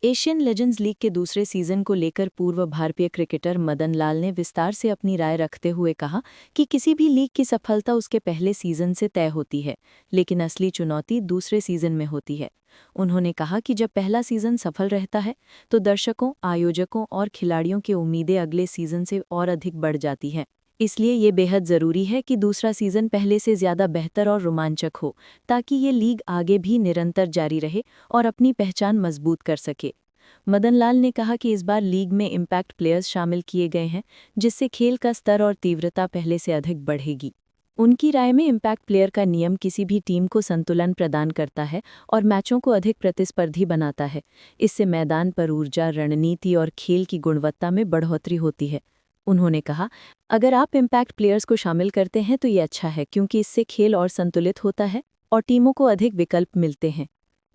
Asian legends league के दूसरे season को लेकर पूर्व भारतीय क्रिकेटर मदन लाल ने विस्तार से अपनी राय रखते हुए कहा कि किसी भी लीग की सफलता उसके पहले सीजन से तय होती है, लेकिन असली चुनौती दूसरे सीजन में होती है। उन्होंने कहा कि जब पहला सीजन सफल रहता है तो दर्शकों, आयोजकों और खिलाड़ियों की उम्मीदें अगले सीजन से और अधिक बढ़ जाती हैं। इसलिए ये बेहद ज़रूरी है कि दूसरा सीजन पहले से ज़्यादा बेहतर और रोमांचक हो, ताकि ये लीग आगे भी निरंतर जारी रहे और अपनी पहचान मजबूत कर सके। मदन लाल ने कहा कि इस बार लीग में इम्पैक्ट प्लेयर्स शामिल किए गए हैं, जिससे खेल का स्तर और तीव्रता पहले से अधिक बढ़ेगी। उनकी राय में इम्पैक्ट प्लेयर का नियम किसी भी टीम को संतुलन प्रदान करता है और मैचों को अधिक प्रतिस्पर्धी बनाता है। इससे मैदान पर ऊर्जा, रणनीति और खेल की गुणवत्ता में बढ़ोतरी होती है। उन्होंने कहा, अगर आप इम्पैक्ट प्लेयर्स को शामिल करते हैं तो ये अच्छा है, क्योंकि इससे खेल और संतुलित होता है और टीमों को अधिक विकल्प मिलते हैं।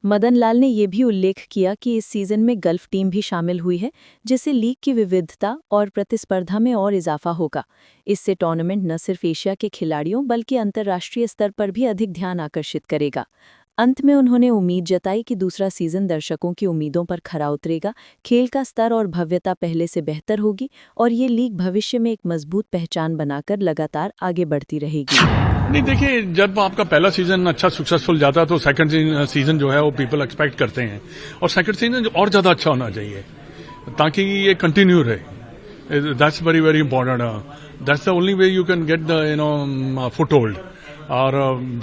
मदन लाल ने ये भी उल्लेख किया कि इस सीजन में गल्फ टीम भी शामिल हुई है, जिससे लीग की विविधता और प्रतिस्पर्धा में और इजाफा होगा। इससे टूर्नामेंट न सिर्फ एशिया के खिलाड़ियों बल्कि अंतर्राष्ट्रीय स्तर पर भी अधिक ध्यान आकर्षित करेगा। अंत में उन्होंने उम्मीद जताई कि दूसरा सीजन दर्शकों की उम्मीदों पर खरा उतरेगा, खेल का स्तर और भव्यता पहले से बेहतर होगी और ये लीग भविष्य में एक मजबूत पहचान बनाकर लगातार आगे बढ़ती रहेगी। नहीं, देखिए, जब आपका पहला सीजन अच्छा सक्सेसफुल जाता है तो सेकंड सीजन जो है वो पीपल एक्सपेक्ट करते हैं, और सेकंड सीजन और ज्यादा अच्छा होना चाहिए ताकि ये कंटिन्यू रहे। That's very very important. That's the only way you can get the foot hold. और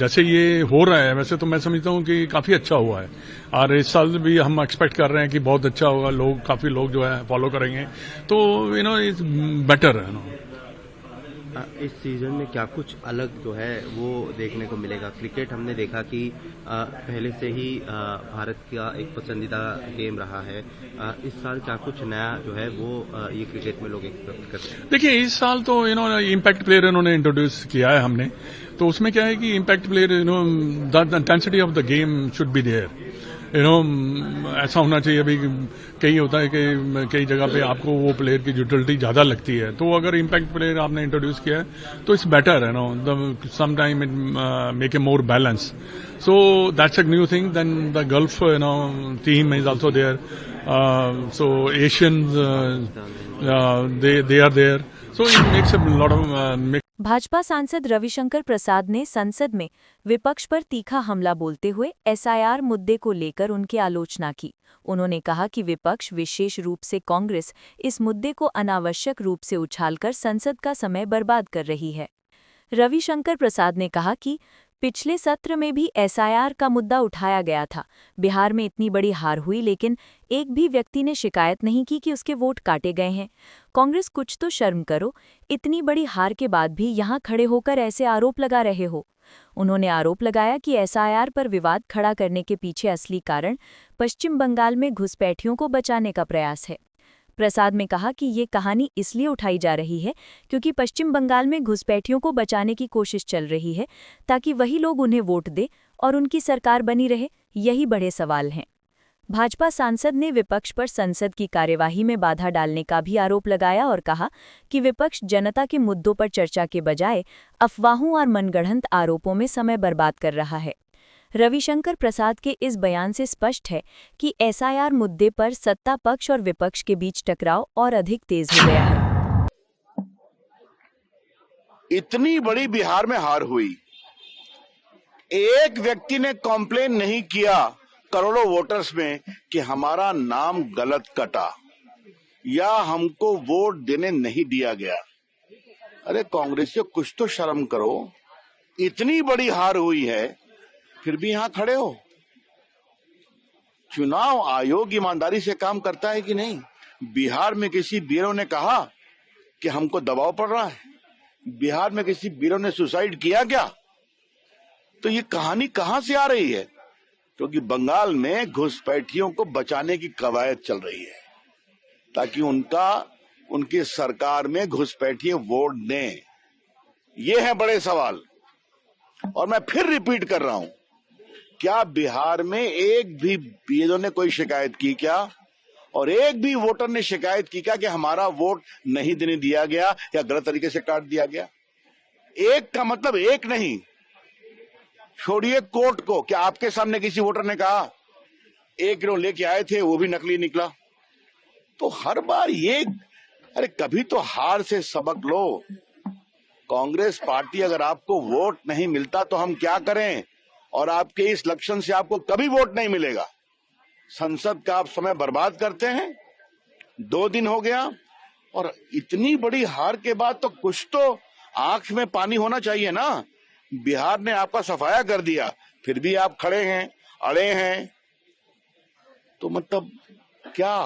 जैसे ये हो रहा है, वैसे तो मैं समझता हूँ कि काफी अच्छा हुआ है, और इस साल भी हम एक्सपेक्ट कर रहे हैं कि बहुत अच्छा होगा। काफी लोग जो है फॉलो करेंगे, तो इट्स बेटर है। इस सीजन में क्या कुछ अलग जो है वो देखने को मिलेगा? क्रिकेट हमने देखा कि पहले से ही भारत का एक पसंदीदा गेम रहा है। इस साल क्या कुछ नया जो है वो ये क्रिकेट में लोग एक्सपेक्ट करते हैं? देखिए, इस साल तो इम्पैक्ट प्लेयर इन्होंने इंट्रोड्यूस किया है हमने, तो उसमें क्या है कि impact player the intensity of the game should be there. ऐसा होना चाहिए। अभी कई होता है कि कई जगह पे आपको वो प्लेयर की यूटिलिटी ज्यादा लगती है, तो अगर इम्पैक्ट प्लेयर आपने इंट्रोड्यूस किया है तो इट्स बेटर है। Some time it make a more balance, so that's a new thing. Then the Gulf team is also there, so Asians they are there, so it makes a lot of Bhajpa सांसद रविशंकर प्रसाद ने संसद में विपक्ष पर तीखा हमला बोलते हुए एसआईआर मुद्दे को लेकर उनकी आलोचना की। उन्होंने कहा कि विपक्ष, विशेष रूप से कांग्रेस, इस मुद्दे को अनावश्यक रूप से उछालकर संसद का समय बर्बाद कर रही है। रविशंकर प्रसाद ने कहा कि पिछले सत्र में भी एसआईआर का मुद्दा उठाया गया था। बिहार में इतनी बड़ी हार हुई, लेकिन एक भी व्यक्ति ने शिकायत नहीं की कि उसके वोट काटे गए हैं। कांग्रेस, कुछ तो शर्म करो, इतनी बड़ी हार के बाद भी यहाँ खड़े होकर ऐसे आरोप लगा रहे हो। उन्होंने आरोप लगाया कि एसआईआर पर विवाद खड़ा करने के पीछे असली कारण पश्चिम बंगाल में घुसपैठियों को बचाने का प्रयास है। प्रसाद ने कहा कि ये कहानी इसलिए उठाई जा रही है क्योंकि पश्चिम बंगाल में घुसपैठियों को बचाने की कोशिश चल रही है, ताकि वही लोग उन्हें वोट दें और उनकी सरकार बनी रहे। यही बड़े सवाल हैं। भाजपा सांसद ने विपक्ष पर संसद की कार्यवाही में बाधा डालने का भी आरोप लगाया और कहा कि विपक्ष जनता के मुद्दों पर चर्चा के बजाय अफवाहों और मनगढ़ंत आरोपों में समय बर्बाद कर रहा है। रविशंकर प्रसाद के इस बयान से स्पष्ट है कि एसआईआर मुद्दे पर सत्ता पक्ष और विपक्ष के बीच टकराव और अधिक तेज हो गया है। इतनी बड़ी बिहार में हार हुई, एक व्यक्ति ने कॉम्प्लेन नहीं किया करोड़ों वोटर्स में कि हमारा नाम गलत कटा या हमको वोट देने नहीं दिया गया। अरे कांग्रेसियों, कुछ तो शर्म करो। इतनी बड़ी हार हुई है, फिर भी यहां खड़े हो। चुनाव आयोग ईमानदारी से काम करता है कि नहीं? बिहार में किसी बीरो ने कहा कि हमको दबाव पड़ रहा है? बिहार में किसी बीरो ने सुसाइड किया क्या? तो ये कहानी कहां से आ रही है? क्योंकि बंगाल में घुसपैठियों को बचाने की कवायद चल रही है, ताकि उनकी सरकार में घुसपैठिए वोट दें। ये है बड़े सवाल। और मैं फिर रिपीट कर रहा हूं, क्या बिहार में एक भी बीएलओ ने कोई शिकायत की क्या? और एक भी वोटर ने शिकायत की क्या कि हमारा वोट नहीं देने दिया गया या गलत तरीके से काट दिया गया? एक का मतलब एक नहीं, छोड़िए कोर्ट को। क्या आपके सामने किसी वोटर ने कहा 1 किलो लेके आए थे वो भी नकली निकला। तो हर बार ये, अरे कभी तो हार से सबक लो। कांग्रेस पार्टी अगर आपको वोट नहीं मिलता तो हम क्या करें, और आपके इस लक्षण से आपको कभी वोट नहीं मिलेगा। संसद का आप समय बर्बाद करते हैं। 2 दिन हो गया और इतनी बड़ी हार के बाद तो कुछ तो आंख में पानी होना चाहिए ना। बिहार ने आपका सफाया कर दिया, फिर भी आप खड़े हैं, अड़े हैं। तो मतलब क्या,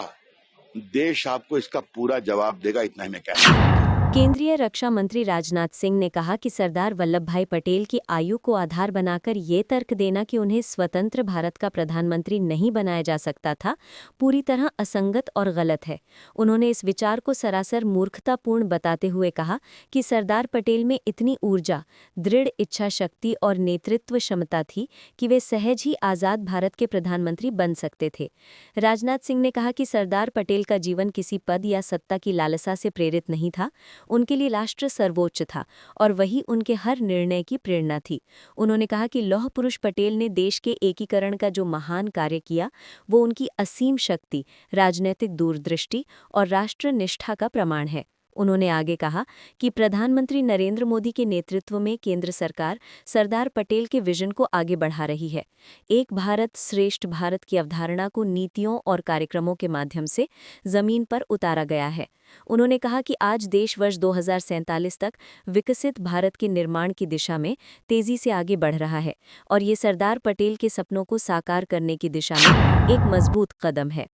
देश आपको इसका पूरा जवाब देगा, इतना ही मैं कहना। केंद्रीय रक्षा मंत्री राजनाथ सिंह ने कहा कि सरदार वल्लभ भाई पटेल की आयु को आधार बनाकर ये तर्क देना कि उन्हें स्वतंत्र भारत का प्रधानमंत्री नहीं बनाया जा सकता था, पूरी तरह असंगत और गलत है। उन्होंने इस विचार को सरासर मूर्खतापूर्ण बताते हुए कहा कि सरदार पटेल में इतनी ऊर्जा, दृढ़ इच्छा शक्ति और नेतृत्व क्षमता थी कि वे सहज ही आज़ाद भारत के प्रधानमंत्री बन सकते थे। राजनाथ सिंह ने कहा कि सरदार पटेल का जीवन किसी पद या सत्ता की लालसा से प्रेरित नहीं था। उनके लिए राष्ट्र सर्वोच्च था और वही उनके हर निर्णय की प्रेरणा थी। उन्होंने कहा कि लौह पुरुष पटेल ने देश के एकीकरण का जो महान कार्य किया, वो उनकी असीम शक्ति, राजनीतिक दूरदृष्टि और राष्ट्र निष्ठा का प्रमाण है। उन्होंने आगे कहा कि प्रधानमंत्री नरेंद्र मोदी के नेतृत्व में केंद्र सरकार सरदार पटेल के विजन को आगे बढ़ा रही है। एक भारत श्रेष्ठ भारत की अवधारणा को नीतियों और कार्यक्रमों के माध्यम से जमीन पर उतारा गया है। उन्होंने कहा कि आज देश वर्ष 2047 तक विकसित भारत के निर्माण की दिशा में तेजी से आगे बढ़ रहा है और ये सरदार पटेल के सपनों को साकार करने की दिशा में एक मजबूत कदम है।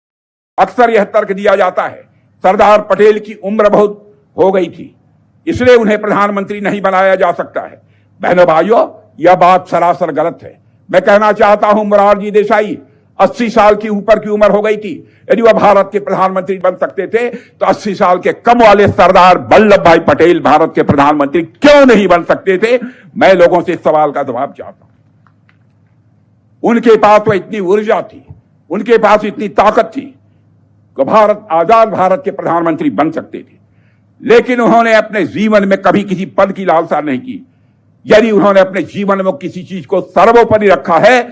अक्सर यह तर्क दिया जाता है सरदार पटेल की उम्र बहुत हो गई थी, इसलिए उन्हें प्रधानमंत्री नहीं बनाया जा सकता है। बहनों भाइयों, यह बात सरासर गलत है। मैं कहना चाहता हूं, मोरारजी देसाई 80 साल की ऊपर की उम्र हो गई थी। यदि वह भारत के प्रधानमंत्री बन सकते थे तो 80 साल के कम वाले सरदार वल्लभ भाई पटेल भारत के प्रधानमंत्री क्यों नहीं बन सकते थे? मैं लोगों से इस सवाल का जवाब चाहता हूं। उनके पास तो इतनी ऊर्जा थी, उनके पास इतनी ताकत थी कि भारत आजाद भारत के प्रधानमंत्री बन सकते थे, लेकिन उन्होंने अपने जीवन में कभी किसी पद की लालसा नहीं की। यदि उन्होंने अपने जीवन में किसी चीज को सर्वोपरि रखा है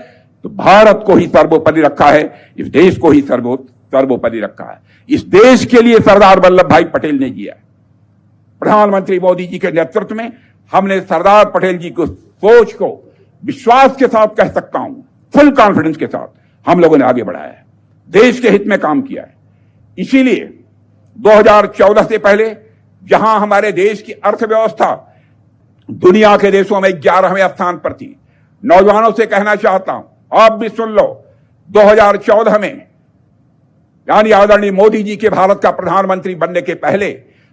तो भारत को ही सर्वोपरि रखा है, इस देश को ही सर्वोपरि रखा है। इस देश के लिए सरदार वल्लभ भाई पटेल ने किया। प्रधानमंत्री मोदी जी के नेतृत्व में हमने सरदार पटेल जी को सोच को विश्वास के साथ कह सकता हूं, फुल कॉन्फिडेंस के साथ हम लोगों ने आगे बढ़ाया है, देश के हित में काम किया है। इसीलिए 2014 से पहले जहां हमारे देश की अर्थव्यवस्था दुनिया के देशों में 11वें स्थान पर थी, नौजवानों से कहना चाहता हूं, आप भी सुन लो, 2014 में यानी आदरणीय मोदी जी के भारत का प्रधानमंत्री बनने के पहले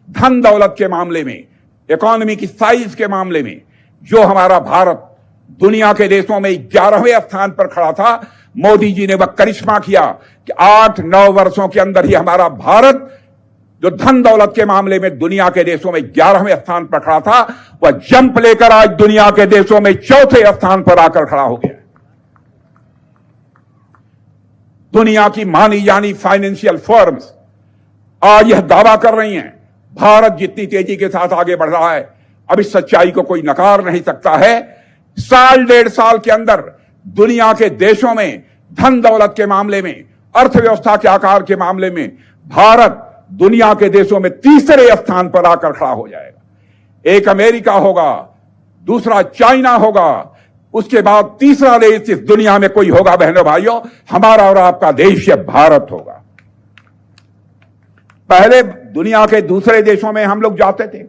धन दौलत के मामले में, इकोनॉमी की साइज के मामले में जो हमारा भारत दुनिया के देशों में 11वें स्थान पर खड़ा था, मोदी जी ने वह करिश्मा किया कि 8-9 वर्षों के अंदर ही हमारा भारत जो धन दौलत के मामले में दुनिया के देशों में 11वें स्थान पर खड़ा था, वह जंप लेकर आज दुनिया के देशों में 4थे स्थान पर आकर खड़ा हो गया। दुनिया की मानी जानी फाइनेंशियल फर्म्स आज यह दावा कर रही हैं, भारत जितनी तेजी के साथ आगे बढ़ रहा है, अब इस सच्चाई को कोई नकार नहीं सकता है। 1.5 साल के अंदर दुनिया के देशों में धन दौलत के मामले में, अर्थव्यवस्था के आकार के मामले में भारत दुनिया के देशों में 3रे स्थान पर आकर खड़ा हो जाएगा। एक अमेरिका होगा, दूसरा चाइना होगा, उसके बाद 3रा देश इस दुनिया में कोई होगा बहनों भाइयों, हमारा और आपका देश भारत होगा। पहले दुनिया के दूसरे देशों में हम लोग जाते थे,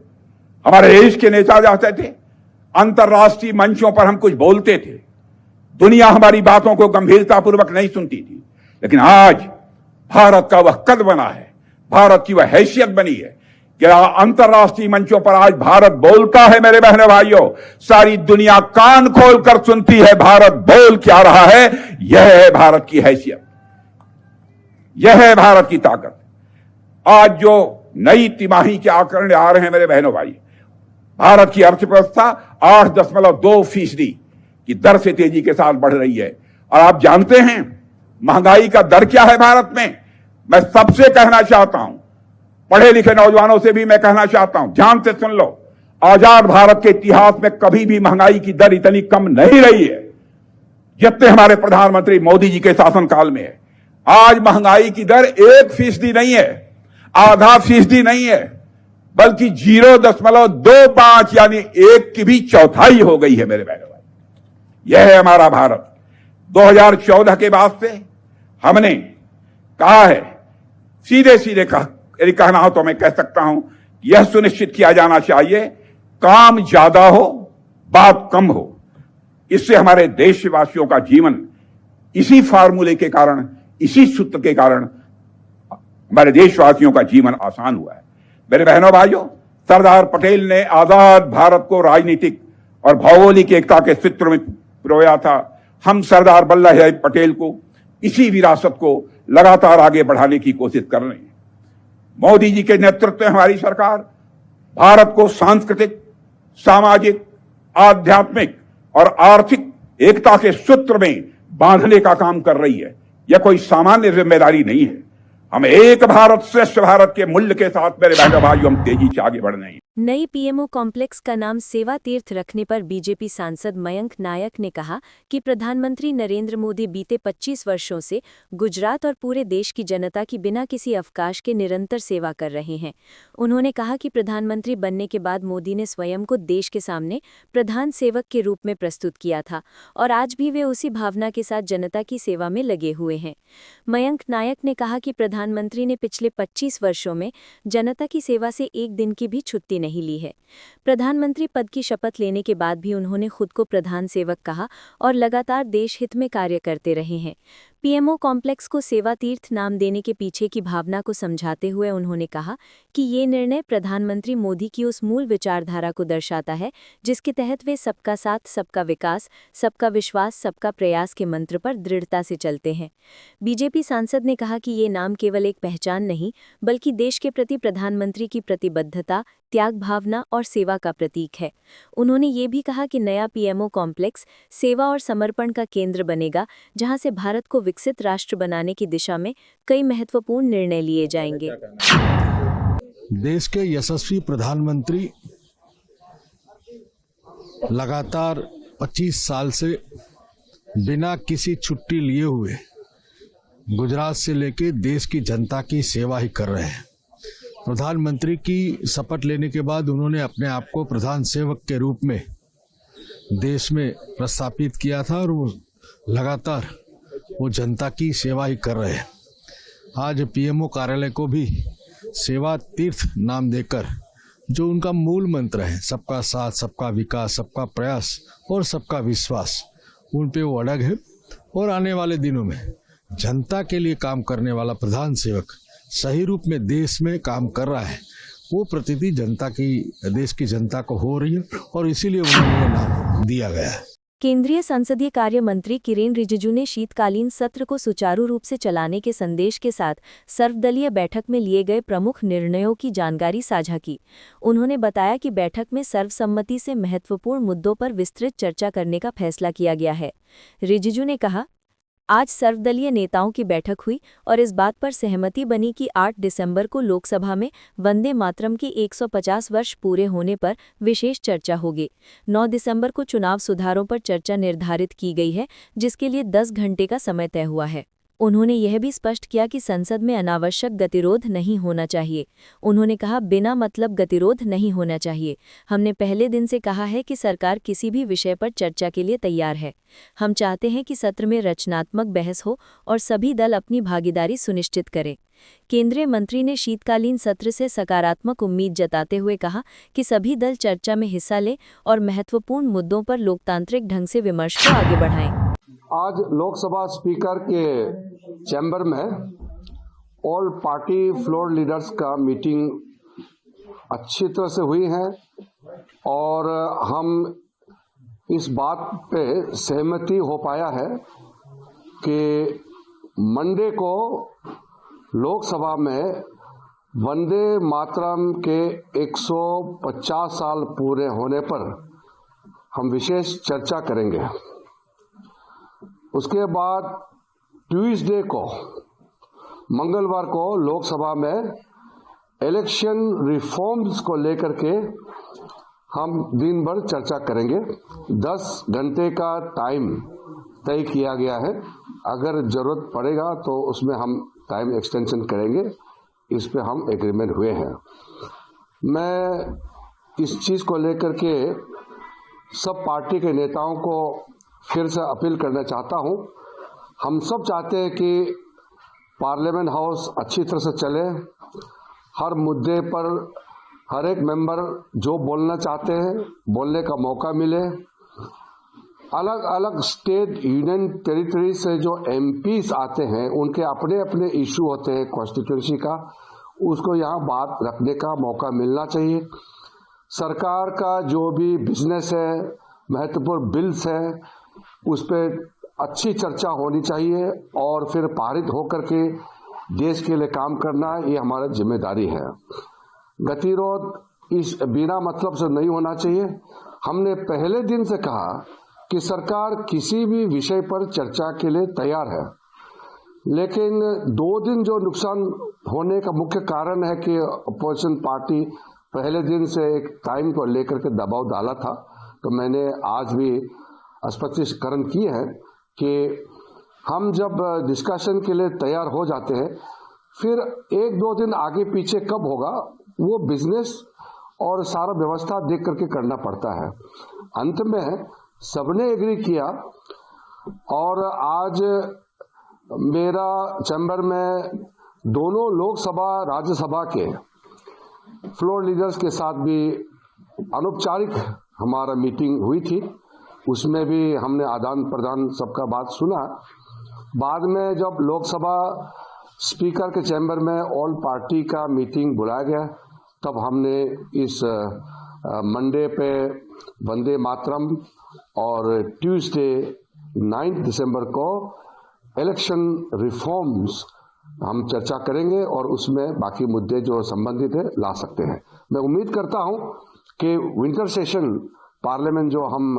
हमारे देश के नेता जाते थे, अंतर्राष्ट्रीय मंचों पर हम कुछ बोलते थे, दुनिया हमारी बातों को गंभीरतापूर्वक नहीं सुनती थी। लेकिन आज भारत का वह कद बना है, भारत की वह हैसियत बनी है कि अंतर्राष्ट्रीय मंचों पर आज भारत बोलता है। मेरे बहनों भाइयों, सारी दुनिया कान खोलकर सुनती है भारत बोल क्या रहा है। यह है भारत की हैसियत, यह है भारत की ताकत। आज जो नई तिमाही के आंकड़े आ रहे हैं मेरे बहनों भाई, भारत की अर्थव्यवस्था 8.2% की दर से तेजी के साथ बढ़ रही है। और आप जानते हैं महंगाई का दर क्या है भारत में? मैं सबसे कहना चाहता हूं, पढ़े लिखे नौजवानों से भी मैं कहना चाहता हूं, ध्यान से सुन लो, आजाद भारत के इतिहास में कभी भी महंगाई की दर इतनी कम नहीं रही है जितने हमारे प्रधानमंत्री मोदी जी के शासनकाल में है। आज महंगाई की दर 1% नहीं है, आधा फीसदी नहीं है, बल्कि 0.25 यानी 1 की भी चौथाई हो गई है मेरे बहनों भाई। यह है हमारा भारत। 2014 के बाद से हमने कहा है, सीधे सीधे यदि कहना हो तो मैं कह सकता हूं, यह सुनिश्चित किया जाना चाहिए काम ज्यादा हो बात कम हो। इससे हमारे देशवासियों का जीवन इसी फार्मूले के कारण, इसी सूत्र के कारण हमारे देशवासियों का जीवन आसान हुआ है। मेरे बहनों भाइयों, सरदार पटेल ने आजाद भारत को राजनीतिक और भौगोलिक एकता के सूत्र में पिरोया था। हम सरदार वल्लभ भाई पटेल को, इसी विरासत को लगातार आगे बढ़ाने की कोशिश कर रहे हैं। मोदी जी के नेतृत्व में हमारी सरकार भारत को सांस्कृतिक, सामाजिक, आध्यात्मिक और आर्थिक एकता के सूत्र में बांधने का काम कर रही है। यह कोई सामान्य जिम्मेदारी नहीं है। हम एक भारत श्रेष्ठ भारत के मूल्य के साथ मेरे बहनों भाइयों हम तेजी से आगे बढ़ रहे हैं। नई पीएमओ कॉम्प्लेक्स का नाम सेवा तीर्थ रखने पर बीजेपी सांसद मयंक नायक ने कहा कि प्रधानमंत्री नरेंद्र मोदी बीते 25 वर्षों से गुजरात और पूरे देश की जनता की बिना किसी अवकाश के निरंतर सेवा कर रहे हैं। उन्होंने कहा कि प्रधानमंत्री बनने के बाद मोदी ने स्वयं को देश के सामने प्रधान सेवक के रूप में प्रस्तुत किया था और आज भी वे उसी भावना के साथ जनता की सेवा में लगे हुए हैं। मयंक नायक ने कहा कि प्रधानमंत्री ने पिछले 25 वर्षों में जनता की सेवा से एक दिन की भी छुट्टी नहीं ली है। प्रधानमंत्री पद की शपथ लेने के बाद भी उन्होंने खुद को प्रधान सेवक कहा और लगातार देश हित में कार्य करते रहे हैं। पीएमओ कॉम्प्लेक्स को सेवा तीर्थ नाम देने के पीछे की भावना को समझाते हुए उन्होंने कहा कि ये निर्णय प्रधानमंत्री मोदी की उस मूल विचारधारा को दर्शाता है जिसके तहत वे सबका साथ, सबका विकास, सबका विश्वास, सबका प्रयास के मंत्र पर दृढ़ता से चलते हैं। बीजेपी सांसद ने कहा कि ये नाम केवल एक पहचान नहीं बल्कि देश के प्रति प्रधानमंत्री की प्रतिबद्धता, त्याग भावना और सेवा का प्रतीक है। उन्होंने ये भी कहा कि नया पीएमओ कॉम्प्लेक्स सेवा और समर्पण का केंद्र बनेगा, जहां से भारत को विकसित राष्ट्र बनाने की दिशा में कई महत्वपूर्ण निर्णय लिए जाएंगे। देश के यशस्वी प्रधानमंत्री लगातार 25 साल से बिना किसी छुट्टी लिए हुए गुजरात से लेकर देश की जनता की सेवा ही कर रहे हैं। प्रधानमंत्री की शपथ लेने के बाद उन्होंने अपने आप को प्रधान सेवक के रूप में देश में प्रस्थापित किया था और वो लगातार वो जनता की सेवा ही कर रहे हैं। आज पीएमओ कार्यालय को भी सेवा तीर्थ नाम देकर जो उनका मूल मंत्र है, सबका साथ, सबका विकास, सबका प्रयास और सबका विश्वास, उन पे वो अड़ग है और आने वाले दिनों में जनता के लिए काम करने वाला प्रधान सेवक सही रूप में देश में काम कर रहा है। वो प्रतीति जनता की, देश की जनता को हो रही है और इसीलिए उन्हें नाम दिया गया है। केंद्रीय संसदीय कार्य मंत्री किरेन रिजिजू ने शीतकालीन सत्र को सुचारू रूप से चलाने के संदेश के साथ सर्वदलीय बैठक में लिए गए प्रमुख निर्णयों की जानकारी साझा की। उन्होंने बताया कि बैठक में सर्वसम्मति से महत्वपूर्ण मुद्दों पर विस्तृत चर्चा करने का फैसला किया गया है। रिजिजू ने कहा, आज सर्वदलीय नेताओं की बैठक हुई और इस बात पर सहमति बनी कि 8 दिसंबर को लोकसभा में वंदे मातरम के 150 वर्ष पूरे होने पर विशेष चर्चा होगी। 9 दिसंबर को चुनाव सुधारों पर चर्चा निर्धारित की गई है, जिसके लिए 10 घंटे का समय तय हुआ है। उन्होंने यह भी स्पष्ट किया कि संसद में अनावश्यक गतिरोध नहीं होना चाहिए। उन्होंने कहा, बिना मतलब गतिरोध नहीं होना चाहिए। हमने पहले दिन से कहा है कि सरकार किसी भी विषय पर चर्चा के लिए तैयार है। हम चाहते हैं कि सत्र में रचनात्मक बहस हो और सभी दल अपनी भागीदारी सुनिश्चित करें। केंद्रीय मंत्री ने शीतकालीन सत्र से सकारात्मक उम्मीद जताते हुए कहा कि सभी दल चर्चा में हिस्सा लें और महत्वपूर्ण मुद्दों पर लोकतांत्रिक ढंग से विमर्श को आगे बढ़ाएं। आज लोकसभा स्पीकर के चैम्बर में ऑल पार्टी फ्लोर लीडर्स का मीटिंग अच्छी तरह से हुई है और हम इस बात पे सहमति हो पाया है कि मंडे को लोकसभा में वंदे मातरम के 150 साल पूरे होने पर हम विशेष चर्चा करेंगे। उसके बाद ट्यूसडे को, मंगलवार को लोकसभा में इलेक्शन रिफॉर्म्स को लेकर के हम दिन भर चर्चा करेंगे। 10 घंटे का टाइम तय किया गया है। अगर जरूरत पड़ेगा तो उसमें हम टाइम एक्सटेंशन करेंगे, इस पे हम एग्रीमेंट हुए हैं। मैं इस चीज़ को लेकर के सब पार्टी के नेताओं को फिर से अपील करना चाहता हूं। हम सब चाहते हैं कि पार्लियामेंट हाउस अच्छी तरह से चले, हर मुद्दे पर हर एक मेंबर जो बोलना चाहते हैं बोलने का मौका मिले। अलग अलग स्टेट यूनियन टेरिटरी से जो एमपीस आते हैं उनके अपने अपने इशू होते हैं कॉन्स्टिट्यूंसी का, उसको यहाँ बात रखने का मौका मिलना चाहिए। सरकार का जो भी बिजनेस है, महत्वपूर्ण बिल्स है, उस पर अच्छी चर्चा होनी चाहिए और फिर पारित होकर के देश के लिए काम करना, ये हमारी जिम्मेदारी है। गतिरोध इस बिना मतलब से नहीं होना चाहिए। हमने पहले दिन से कहा कि सरकार किसी भी विषय पर चर्चा के लिए तैयार है, लेकिन 2 दिन जो नुकसान होने का मुख्य कारण है कि अपोजिशन पार्टी पहले दिन से एक टाइम को लेकर के दबाव डाला था। तो मैंने आज भी स्पष्टीकरण किए हैं कि हम जब डिस्कशन के लिए तैयार हो जाते हैं, फिर 1-2 दिन आगे पीछे कब होगा वो बिजनेस और सारा व्यवस्था देख करके करना पड़ता है। अंत में सबने एग्री किया और आज मेरा चैम्बर में दोनों लोकसभा राज्यसभा के फ्लोर लीडर्स के साथ भी अनौपचारिक हमारा मीटिंग हुई थी। उसमें भी हमने आदान प्रदान सबका बात सुना। बाद में जब लोकसभा स्पीकर के चैम्बर में ऑल पार्टी का मीटिंग बुलाया गया, तब हमने इस मंडे पे वंदे मातरम और ट्यूसडे 9 दिसंबर को इलेक्शन रिफॉर्म्स हम चर्चा करेंगे और उसमें बाकी मुद्दे जो संबंधित है ला सकते हैं। मैं उम्मीद करता हूं कि विंटर सेशन पार्लियामेंट जो हम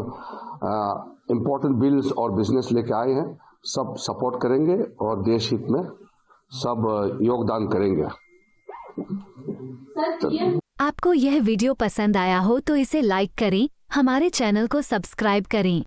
इम्पोर्टेंट बिल्स और बिजनेस लेके आए हैं सब सपोर्ट करेंगे और देश हित में सब योगदान करेंगे। आपको यह वीडियो पसंद आया हो तो इसे लाइक करें, हमारे चैनल को सब्सक्राइब करें